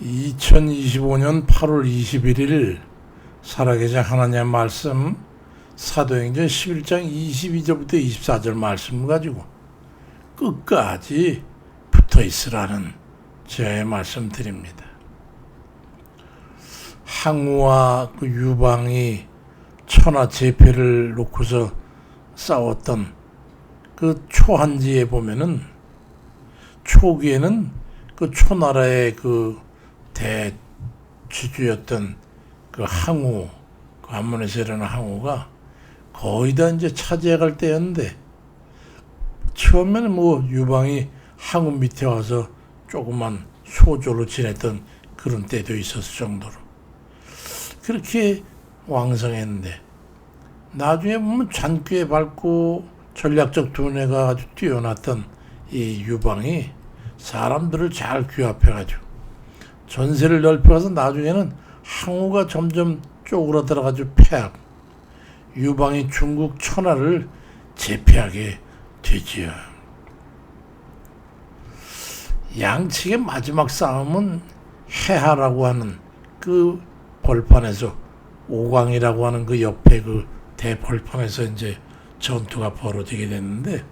2025년 8월 21일 살아계신 하나님의 말씀 사도행전 11장 22절부터 24절 말씀을 가지고 끝까지 붙어 있으라는 제 말씀 드립니다. 항우와 그 유방이 천하 제패를 놓고서 싸웠던 그 초한지에 보면은 초기에는 그 초나라의 그 대주주였던 그 항우, 그 암몬에서 일어난 항우가 거의 다 이제 차지해갈 때였는데, 처음에는 뭐 유방이 항우 밑에 와서 조그만 소조로 지냈던 그런 때도 있었을 정도로 그렇게 왕성했는데, 나중에 보면 잔꾀에 밟고 전략적 두뇌가 아주 뛰어났던 이 유방이 사람들을 잘 규합해가지고 전세를 넓혀가서 나중에는 항우가 점점 쪼그라들어가지고 패하고 유방이 중국 천하를 제패하게 되지요. 양측의 마지막 싸움은 해하라고 하는 그 벌판에서, 오광이라고 하는 그 옆에 그 대벌판에서 이제 전투가 벌어지게 됐는데,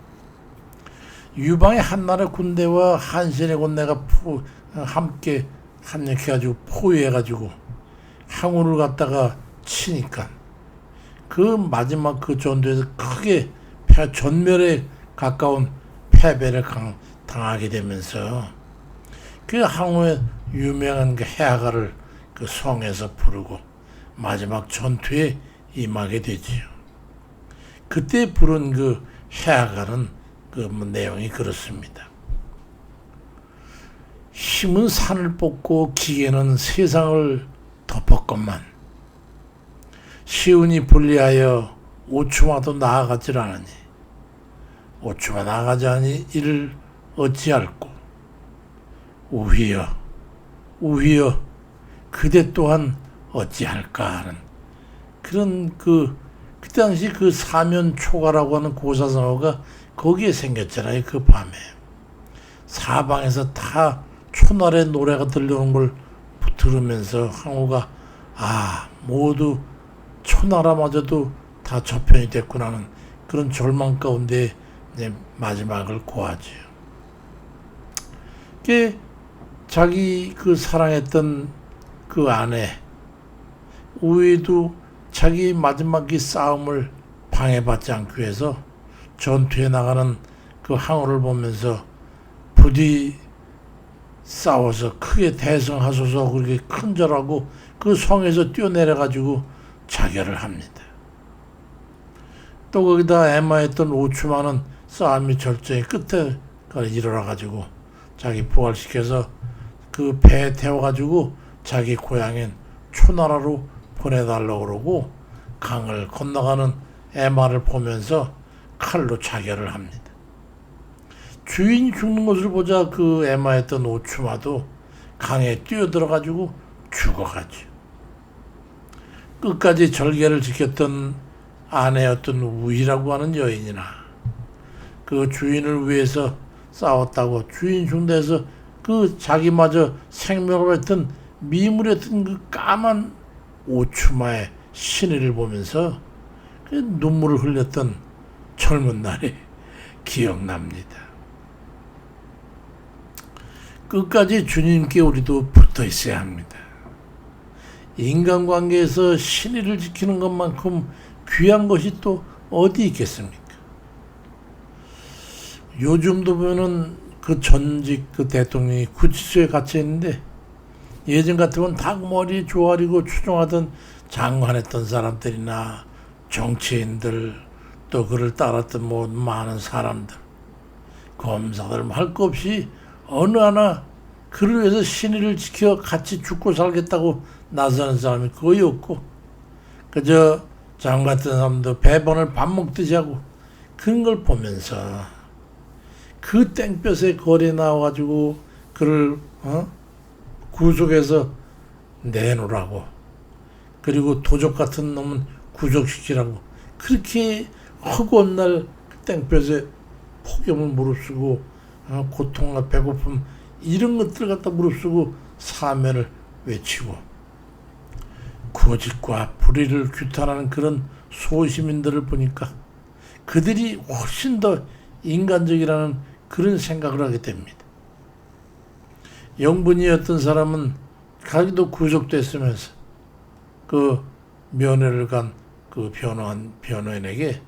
유방의 한나라 군대와 한신의 군대가 함께 합력해가지고 포위해가지고 항우를 갖다가 치니까 그 마지막 그 전투에서 크게 전멸에 가까운 패배를 당하게 되면서 그 항우의 유명한 그 해아가를 그 성에서 부르고 마지막 전투에 임하게 되지요. 그때 부른 그 해아가는 그 내용이 그렇습니다. 힘은 산을 뽑고 기계는 세상을 덮었건만 시운이 불리하여 오추마도 나아가질 않으니 오추마 나아가지 않으니 이를 어찌할꼬. 우휘여 우휘여 그대 또한 어찌할까 하는 그런 그 당시 그 사면초가라고 하는 고사성어가 거기에 생겼잖아요. 그 밤에 사방에서 다 초날의 노래가 들려오는 걸 들으면서 항우가 모두 초나라마저도 다 저편이 됐구나 하는 그런 절망 가운데 이제 마지막을 고하지요. 그게 자기 그 사랑했던 그 아내 우위도 자기 마지막 이 싸움을 방해받지 않기 위해서 전투에 나가는 그 항우를 보면서 부디 싸워서 크게 대성하소서 그렇게 큰절하고 그 성에서 뛰어내려가지고 자결을 합니다. 또 거기다 애마했던 오추마는 싸움이 절정의 끝에 일어나가지고 자기 부활시켜서 그 배에 태워가지고 자기 고향인 초나라로 보내달라고 그러고 강을 건너가는 애마를 보면서 칼로 자결을 합니다. 주인이 죽는 것을 보자 그 애마했던 오추마도 강에 뛰어들어가지고 죽어가죠. 끝까지 절개를 지켰던 아내였던 우희라고 하는 여인이나 그 주인을 위해서 싸웠다고 주인 중대에서 그 자기마저 생명을 했던 미물했던 그 까만 오추마의 신의를 보면서 그 눈물을 흘렸던 젊은 날이 기억납니다. 끝까지 주님께 우리도 붙어 있어야 합니다. 인간관계에서 신의를 지키는 것만큼 귀한 것이 또 어디 있겠습니까? 요즘도 보면은 그 전직 그 대통령이 구치소에 갇혀 있는데, 예전 같으면 닭머리 조아리고 추종하던 장관했던 사람들이나 정치인들 또 그를 따랐던 뭐 많은 사람들, 검사들 할 것 없이 어느 하나 그를 위해서 신의를 지켜 같이 죽고 살겠다고 나서는 사람이 거의 없고, 그저 장 같은 사람도 배번을 밥 먹듯이 하고 그런 걸 보면서 그 땡볕에 거리에 나와가지고 그를 구속해서 내놓으라고, 그리고 도적 같은 놈은 구속시키라고 그렇게 허구한 날 땡볕에 폭염을 무릅쓰고 고통과 배고픔 이런 것들 갖다 무릅쓰고 사면을 외치고 거짓과 불의를 규탄하는 그런 소시민들을 보니까 그들이 훨씬 더 인간적이라는 그런 생각을 하게 됩니다. 영분이었던 사람은 자기도 구속됐으면서 그 면회를 간 그 변호인에게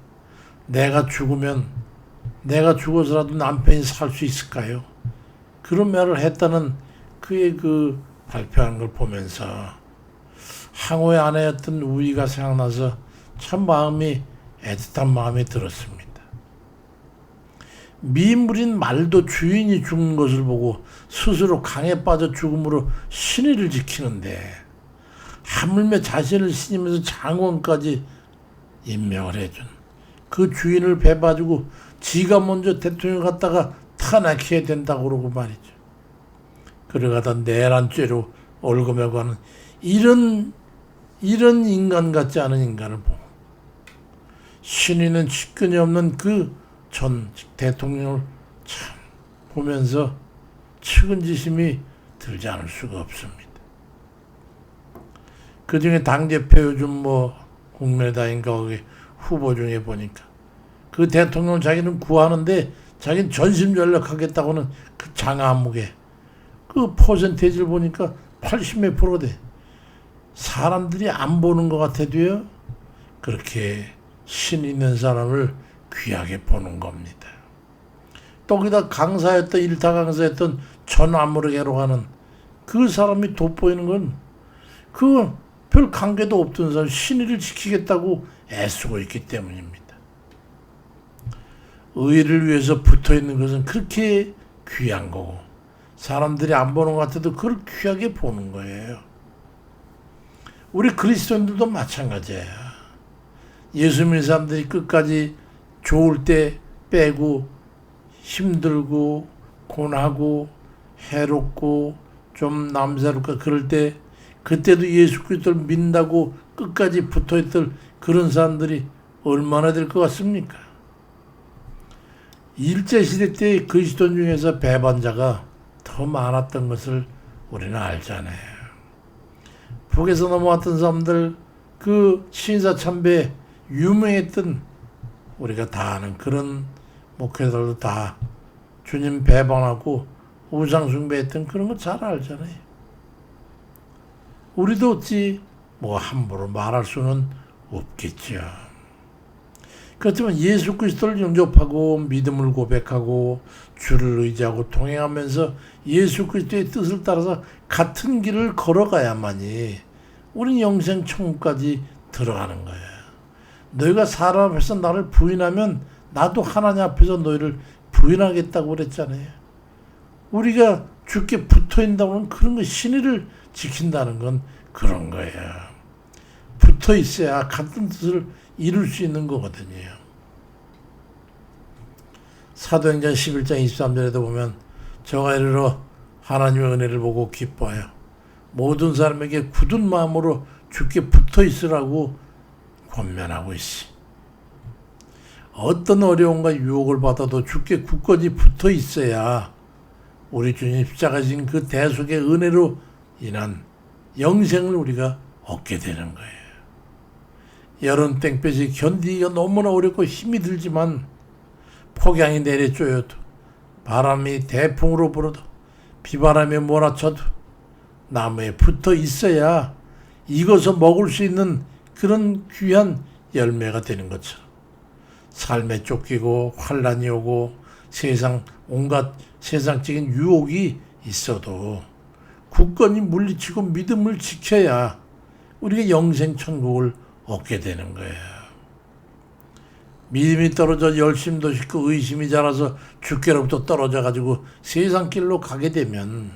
내가 죽어서라도 남편이 살 수 있을까요? 그런 말을 했다는 그의 그 발표한 걸 보면서 항호의 아내였던 우이가 생각나서 참 마음이 애틋한 마음이 들었습니다. 미인물인 말도 주인이 죽는 것을 보고 스스로 강에 빠져 죽음으로 신의를 지키는데 하물며 자신을 신이면서 장원까지 임명을 해준 그 주인을 베봐주고 지가 먼저 대통령 갔다가 탄핵해야 된다고 그러고 말이죠. 그러가다 내란죄로 얽어매고 하는 이런 인간 같지 않은 인간을 보고 신의는 직근이 없는 그 전 대통령을 참 보면서 측은지심이 들지 않을 수가 없습니다. 그 중에 당대표 요즘 국민의당인가 거기 후보 중에 보니까 그 대통령 자기는 구하는데 자기는 전심전력하겠다고는 그 장아무개 그 퍼센테이지를 보니까 80몇 프로 돼. 사람들이 안 보는 것 같아도요. 그렇게 신 있는 사람을 귀하게 보는 겁니다. 또 거기다 강사였던 일타 강사였던 전아무르게로 가는 그 사람이 돋보이는 건 그 별 관계도 없던 사람 신의를 지키겠다고 애쓰고 있기 때문입니다. 의를 위해서 붙어있는 것은 그렇게 귀한 거고 사람들이 안 보는 것 같아도 그걸 귀하게 보는 거예요. 우리 그리스도인들도 마찬가지예요. 예수 믿는 사람들이 끝까지 좋을 때 빼고 힘들고 고나고 해롭고 좀 남사롭고 그럴 때 그때도 예수 그리스도를 믿는다고 끝까지 붙어있던 그런 사람들이 얼마나 될 것 같습니까? 일제시대 때 그리스도인 중에서 배반자가 더 많았던 것을 우리는 알잖아요. 북에서 넘어왔던 사람들 그 신사참배 유명했던 우리가 다 아는 그런 목회자들도 다 주님 배반하고 우상숭배했던 그런 거 잘 알잖아요. 우리도 어찌 함부로 말할 수는 없겠죠. 그렇지만 예수 그리스도를 영접하고 믿음을 고백하고 주를 의지하고 동행하면서 예수 그리스도의 뜻을 따라서 같은 길을 걸어가야만이 우리는 영생 천국까지 들어가는 거예요. 너희가 사람 앞에서 나를 부인하면 나도 하나님 앞에서 너희를 부인하겠다고 그랬잖아요. 우리가 주께 붙어있다고 하는 그런 거 신의를 지킨다는 건 그런 거예요. 붙어 있어야 같은 뜻을 이룰 수 있는 거거든요. 사도행전 11장 23절에도 보면 저가 이르러 하나님의 은혜를 보고 기뻐하여 모든 사람에게 굳은 마음으로 주께 붙어 있으라고 권면하고 있어. 어떤 어려움과 유혹을 받아도 주께 굳건히 붙어 있어야 우리 주님 십자가신 그 대속의 은혜로 인한 영생을 우리가 얻게 되는 거예요. 여름 땡볕이 견디기가 너무나 어렵고 힘이 들지만 폭양이 내려쪼여도 바람이 대풍으로 불어도 비바람에 몰아쳐도 나무에 붙어 있어야 익어서 먹을 수 있는 그런 귀한 열매가 되는 것처럼 삶에 쫓기고 환난이 오고 온갖 세상적인 유혹이 있어도 굳건히 물리치고 믿음을 지켜야 우리가 영생 천국을 얻게 되는 거예요. 믿음이 떨어져 열심도 식고 의심이 자라서 주께로부터 떨어져 가지고 세상 길로 가게 되면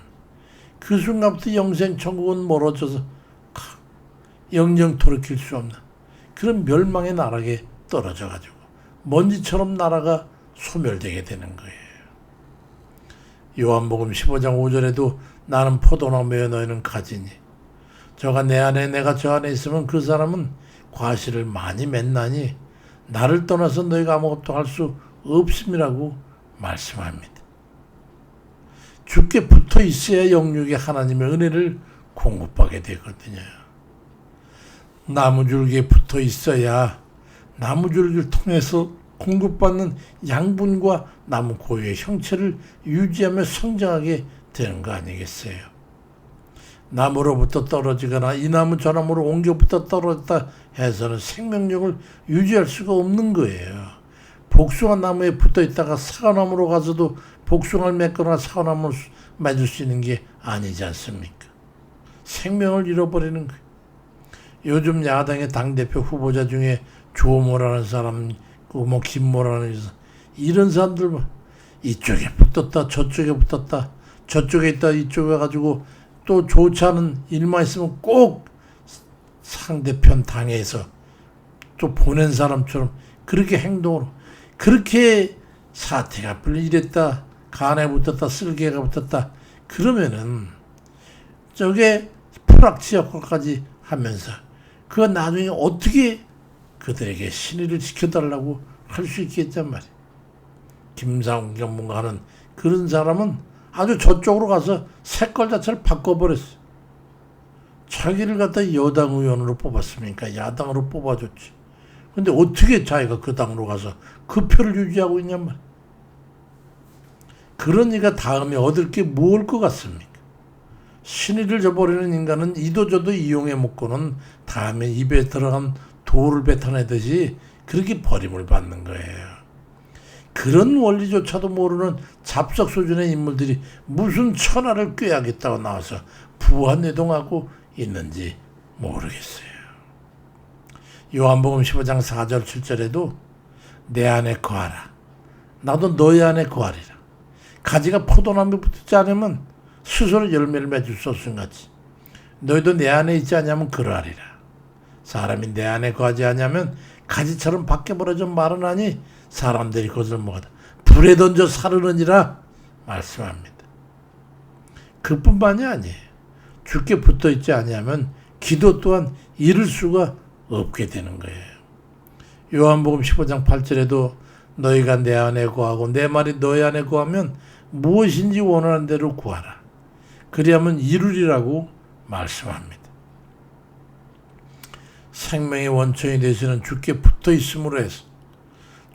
그 순간부터 영생 천국은 멀어져서 영영 돌이킬 수 없는 그런 멸망의 나락에 떨어져 가지고 먼지처럼 나라가 소멸되게 되는 거예요. 요한복음 15장 5절에도 나는 포도나무에 너희는 가지니 저가 내 안에 내가 저 안에 있으면 그 사람은 과실을 많이 맺나니 나를 떠나서 너희가 아무것도 할 수 없음이라고 말씀합니다. 주께 붙어 있어야 영육의 하나님의 은혜를 공급하게 되거든요. 나무줄기에 붙어 있어야 나무줄기를 통해서 공급받는 양분과 나무 고유의 형체를 유지하며 성장하게 되는 거 아니겠어요? 나무로부터 떨어지거나 이 나무 저 나무로 옮겨부터 떨어졌다 해서는 생명력을 유지할 수가 없는 거예요. 복숭아 나무에 붙어 있다가 사과나무로 가서도 복숭아를 맺거나 사과나무를 맺을 수 있는 게 아니지 않습니까? 생명을 잃어버리는 거예요. 요즘 야당의 당대표 후보자 중에 조모라는 사람, 뭐 김모라는 이런 사람들 이쪽에 붙었다 저쪽에 붙었다 저쪽에 있다 이쪽에 가지고 또 좋지 않은 일만 있으면 꼭 상대편 당에서 또 보낸 사람처럼 그렇게 행동으로 그렇게 사태가 불리 이랬다 간에 붙었다 쓸개가 붙었다 그러면은 저게 풀악지역까지 하면서 그거 나중에 어떻게 그들에게 신의를 지켜달라고 할 수 있겠단 말이야. 김상훈 전문가 하는 그런 사람은 아주 저쪽으로 가서 색깔 자체를 바꿔버렸어. 자기를 갖다 여당 의원으로 뽑았으니까 야당으로 뽑아줬지. 근데 어떻게 자기가 그 당으로 가서 그 표를 유지하고 있냔 말이야. 그러니까 다음에 얻을 게 뭘 것 같습니까? 신의를 저버리는 인간은 이도저도 이용해 먹고는 다음에 입에 들어간 돌을 뱉어내듯이 그렇게 버림을 받는 거예요. 그런 원리조차도 모르는 잡석 수준의 인물들이 무슨 천하를 꾀하겠다고 나와서 부하내동하고 있는지 모르겠어요. 요한복음 15장 4절 7절에도 내 안에 거하라. 나도 너희 안에 거하리라. 가지가 포도나무에 붙지 않으면 스스로 열매를 맺을 수 없음같이 너희도 내 안에 있지 않냐면 그러하리라. 사람이 내 안에 거하지 않냐면 가지처럼 밖에 벌어져 마르나니 사람들이 그것을 먹어다 불에 던져 사르느니라 말씀합니다. 그뿐만이 아니에요. 주께 붙어 있지 않냐면 기도 또한 이룰 수가 없게 되는 거예요. 요한복음 15장 8절에도 너희가 내 안에 거하고 내 말이 너희 안에 거하면 무엇인지 원하는 대로 구하라. 그리하면 이루리라고 말씀합니다. 생명의 원천이 되시는 주께 붙어 있음으로 해서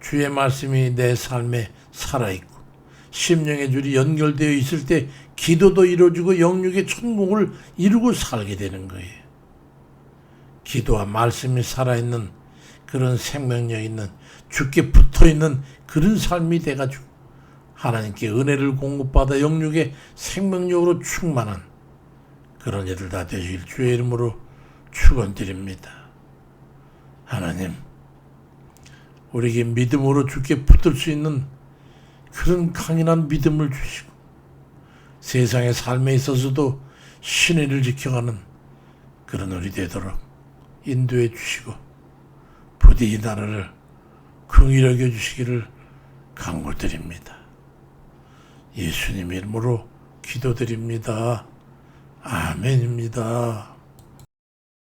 주의 말씀이 내 삶에 살아있고 심령의 줄이 연결되어 있을 때 기도도 이루어지고 영육의 천국을 이루고 살게 되는 거예요. 기도와 말씀이 살아있는 그런 생명력 있는 주께 붙어있는 그런 삶이 돼가지고 하나님께 은혜를 공급받아 영육의 생명력으로 충만한 그런 일들 다 되시길 주의 이름으로 축원드립니다. 하나님, 우리에게 믿음으로 주께 붙을 수 있는 그런 강인한 믿음을 주시고 세상의 삶에 있어서도 신의를 지켜가는 그런 우리 되도록 인도해 주시고 부디 이 나라를 긍휼히 여겨 주시기를 간구드립니다. 예수님 이름으로 기도드립니다. 아멘입니다.